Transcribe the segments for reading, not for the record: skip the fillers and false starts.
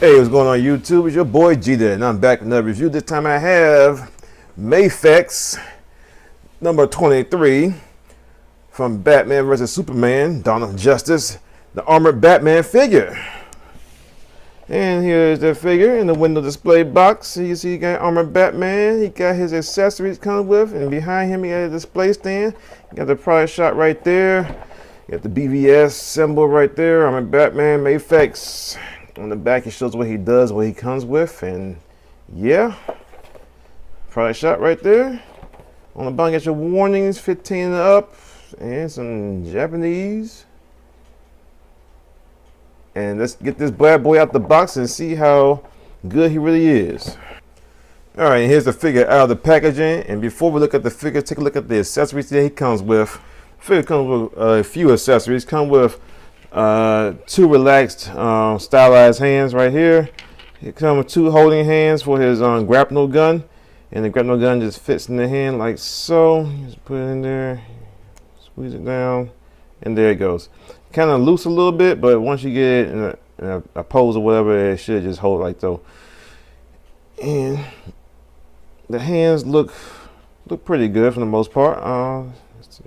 Hey, what's going on YouTube? It's your boy G there, and I'm back with another review. This time I have Mafex number 23 from Batman vs. Superman, Dawn of Justice, the armored Batman figure. And here's the figure in the window display box. So you see you got armored Batman. He got his accessories coming with, and behind him he got a display stand. You got the price shot right there. You got the BVS symbol right there. Armored Batman Mafex. On the back it shows what he does, what he comes with, and yeah, price shot right there. On the bottom, get your warnings, 15 and up, and some Japanese. And let's get this bad boy out the box and see how good he really is. All right, here's the figure out of the packaging. And before we look at the figure, take a look at the accessories that he comes with. The figure comes with a few accessories. Come with two relaxed stylized hands right here. It comes with two holding hands for his Grappler Gun, and the Grappler Gun just fits in the hand like so. Just put it in there, squeeze it down, and there it goes. Kind of loose a little bit, but once you get it in a pose or whatever, it should just hold like so. And the hands look pretty good for the most part. Let's see,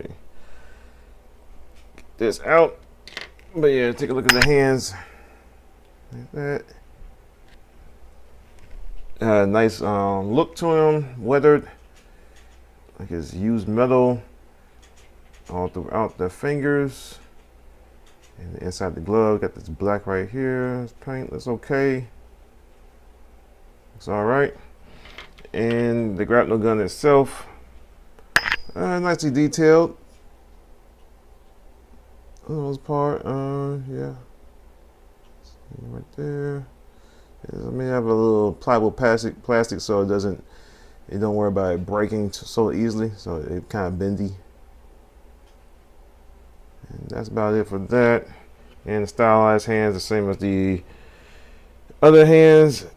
get this out. But yeah, take a look at the hands like that. Nice look to them, weathered, like it's used metal all throughout the fingers. And inside the glove, got this black right here. This paint looks okay. Looks all right. And the Grappler Gun itself, nicely detailed. For the most part, yeah, right there. I mean, I have a little pliable plastic, so you don't worry about it breaking so easily. So it kind of bendy, and that's about it for that. And the stylized hands, the same as the other hands,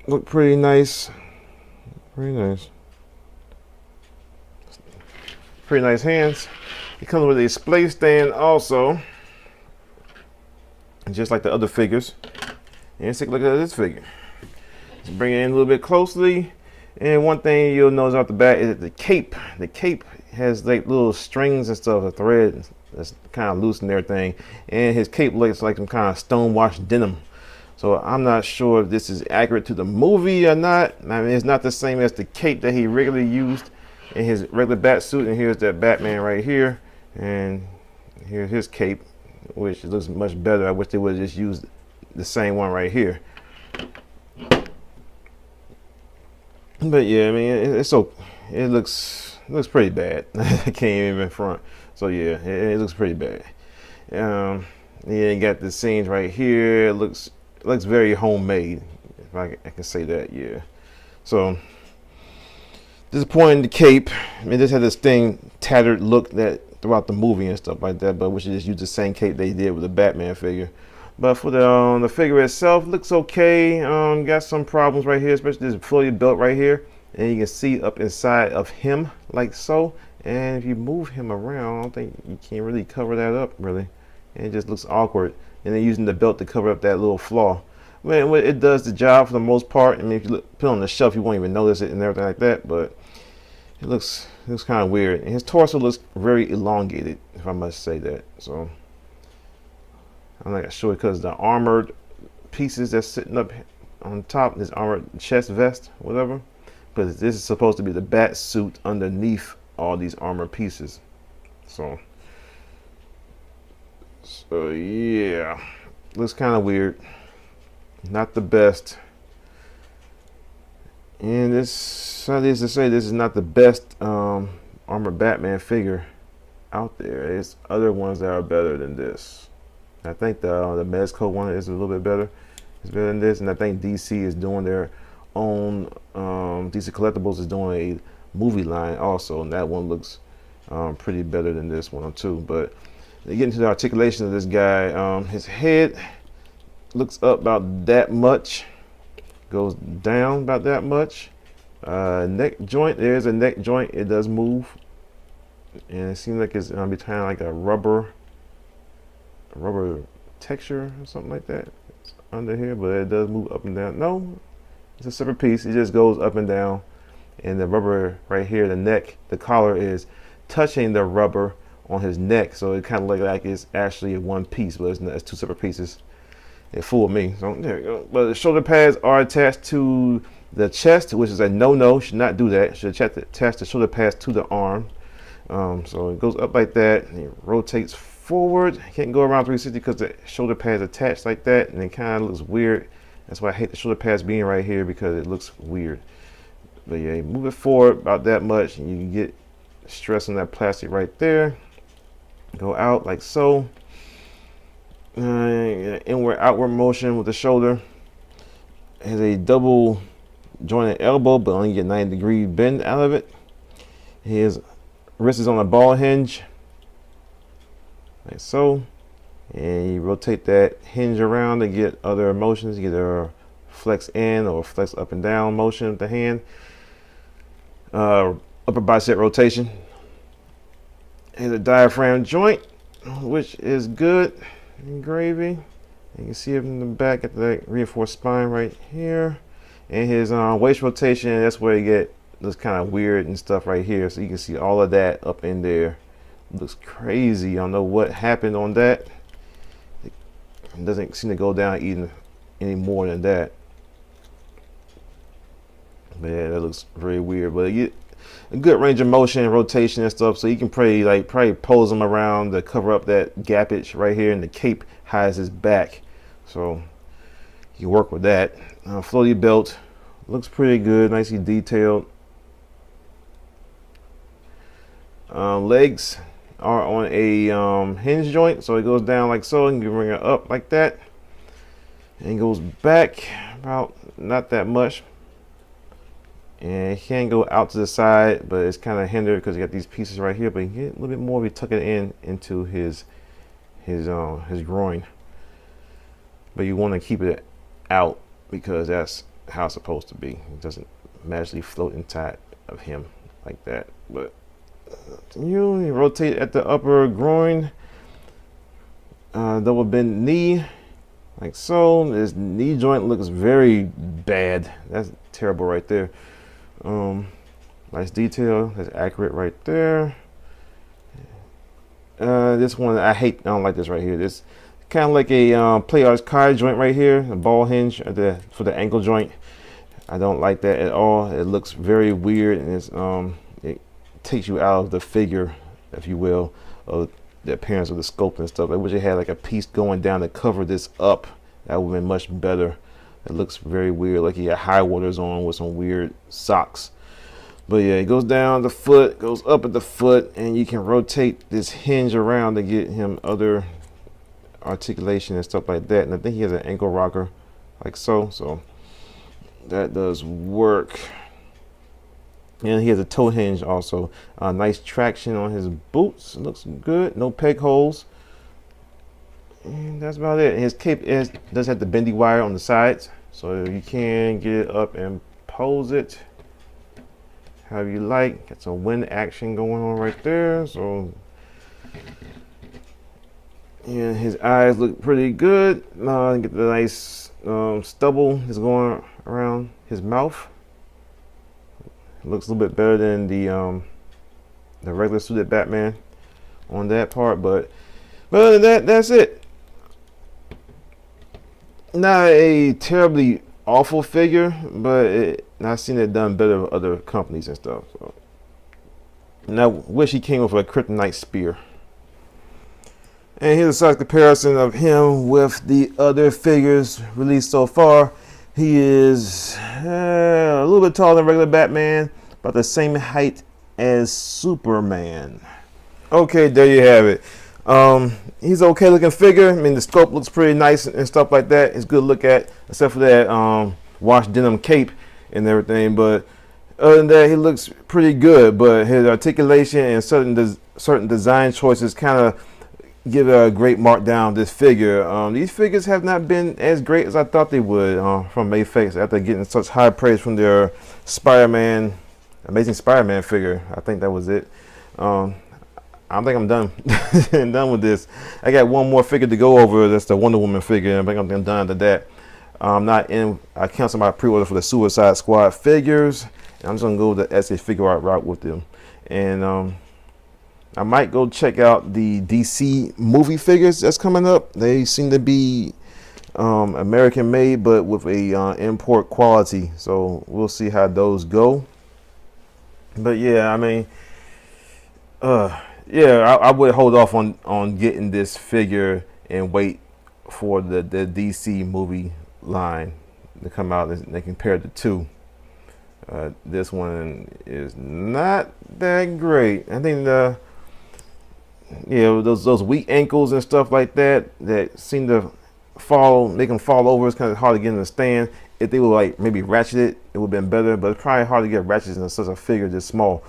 look pretty nice. Pretty nice hands. It comes with a display stand also, just like the other figures. And let's take a look at this figure. Let's bring it in a little bit closely. And one thing you'll notice off the back is that the cape. The cape has like little strings and stuff, a thread that's kind of loose and everything. And his cape looks like some kind of stonewashed denim. So I'm not sure if this is accurate to the movie or not. I mean, it's not the same as the cape that he regularly used in his regular bat suit. And here's that Batman right here. And here's his cape, which looks much better. I wish they would have just used the same one right here. But yeah, I mean, it's so it looks pretty bad. I can't even front. So yeah, it looks pretty bad. Yeah, you got the scenes right here. It looks very homemade, if I can say that. Yeah. So disappointing the cape. I mean, this had this thing tattered look that throughout the movie and stuff like that, but we should just use the same cape they did with the Batman figure. But for the figure itself, looks okay. Got some problems right here, especially this floaty belt right here, and you can see up inside of him like so. And if you move him around, I don't think you can really cover that up really. And it just looks awkward. And they're using the belt to cover up that little flaw. Man, it does the job for the most part. I mean, if you put it on the shelf, you won't even notice it and everything like that. But it looks kind of weird, and his torso looks very elongated, if I must say that. So I'm not sure because the armored pieces that's sitting up on top, this armored chest vest, whatever. But this is supposed to be the bat suit underneath all these armored pieces. So yeah, looks kind of weird. Not the best. And this, needless to say, this is not the best armored Batman figure out there. There's other ones that are better than this. I think the Mezco one is a little bit better. It's better than this, and I think DC is doing their own. DC Collectibles is doing a movie line also, and that one looks pretty better than this one too. But they get into the articulation of this guy. His head looks up about that much. Goes down about that much. Neck joint, there's a neck joint, it does move, and it seems like it's gonna be kind of like a rubber texture or something like that. under here, but it does move up and down. No, it's a separate piece. It just goes up and down. And the rubber right here, the neck, the collar is touching the rubber on his neck. So it kind of looks like it's actually one piece, but it's not, it's two separate pieces. It fooled me. So there we go. But the shoulder pads are attached to the chest, which is a no-no. Should not do that. Should attach the shoulder pads to the arm. So it goes up like that, and it rotates forward. Can't go around 360 because the shoulder pads attached like that, and it kind of looks weird. That's why I hate the shoulder pads being right here, because it looks weird. But yeah, you move it forward about that much, and you can get stress on that plastic right there. Go out like so. Inward outward motion with the shoulder. It has a double jointed elbow, but only get 90-degree bend out of it. His wrist is on a ball hinge, like so. And you rotate that hinge around to get other motions. You get a flex in or flex up and down motion with the hand. Upper bicep rotation. Here's a diaphragm joint, which is good in gravy. You can see it from the back at the reinforced spine right here. And his waist rotation, that's where you get this kind of weird and stuff right here. So you can see all of that up in there. It looks crazy. I don't know what happened on that. It doesn't seem to go down even any more than that. But yeah, that looks very weird. But you get a good range of motion and rotation and stuff. So you can probably pose him around to cover up that gappage right here, and the cape hides his back. So you can work with that. Floaty belt looks pretty good, nicely detailed. Legs are on a hinge joint, so it goes down like so, and you can bring it up like that, and it goes back about not that much, and it can go out to the side, but it's kind of hindered because you got these pieces right here. But you get a little bit more if you tuck it into his groin, but you want to keep it out because that's how it's supposed to be. It doesn't magically float inside of him like that. But you rotate at the upper groin, double bend knee like so. This knee joint looks very bad. That's terrible right there. Nice detail. That's accurate right there. This one I hate. I don't like this right here. This kind of like a play arch kai joint right here, a ball hinge for the ankle joint. I don't like that at all. It looks very weird, and it takes you out of the figure, if you will, of the appearance of the sculpt and stuff. I wish it had like a piece going down to cover this up. That would have been much better. It looks very weird, like he got high waters on with some weird socks. But yeah, it goes down the foot, goes up at the foot, and you can rotate this hinge around to get him other articulation and stuff like that. And I think he has an ankle rocker like so. So that does work. And he has a toe hinge also. Nice traction on his boots. Looks good. No peg holes. And that's about it. His cape does have the bendy wire on the sides, so you can get it up and pose it however you like. Got some wind action going on right there. So and his eyes look pretty good. Get the nice stubble that's going around his mouth. It looks a little bit better than the regular suited Batman on that part, but other than that, that's it. Not a terribly awful figure, but I've seen it done better with other companies and stuff. So. And I wish he came with a kryptonite spear. And here's a size comparison of him with the other figures released so far. He is a little bit taller than regular Batman, about the same height as Superman. Okay, there you have it. He's an okay looking figure. I mean, the sculpt looks pretty nice and stuff like that. It's good to look at, except for that washed denim cape and everything. But other than that, he looks pretty good. But his articulation and certain design choices kind of give a great mark down this figure. These figures have not been as great as I thought they would from Mafex after getting such high praise from their Amazing Spider-Man figure. I think that was it. I think I'm done. Done with this. I got one more figure to go over. That's the Wonder Woman figure. I think I'm done to that. I canceled my pre-order for the Suicide Squad figures. And I'm just gonna go the essay figure art route with them, and I might go check out the DC movie figures that's coming up. They seem to be American made, but with a import quality. So we'll see how those go. But yeah, I mean, yeah, I would hold off on getting this figure and wait for the DC movie line to come out. They compare the two. This one is not that great. I think those weak ankles and stuff like that seem to make them fall over. It's kind of hard to get in the stand. If they were like maybe ratcheted, it would have been better. But it's probably hard to get ratchets in such a figure this small.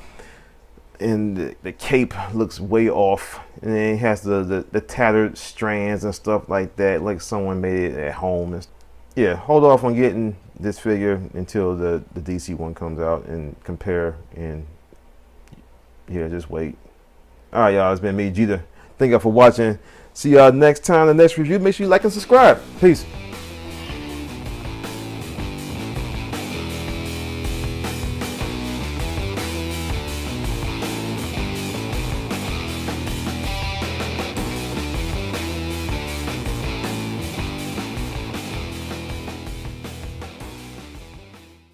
And the cape looks way off, and it has the tattered strands and stuff like that, like someone made it at home. Yeah, hold off on getting this figure until the DC one comes out and compare, and yeah, just wait. All right, y'all, it's been me, Jeter. Thank y'all for watching. See y'all next time, the next review. Make sure you like and subscribe. Peace.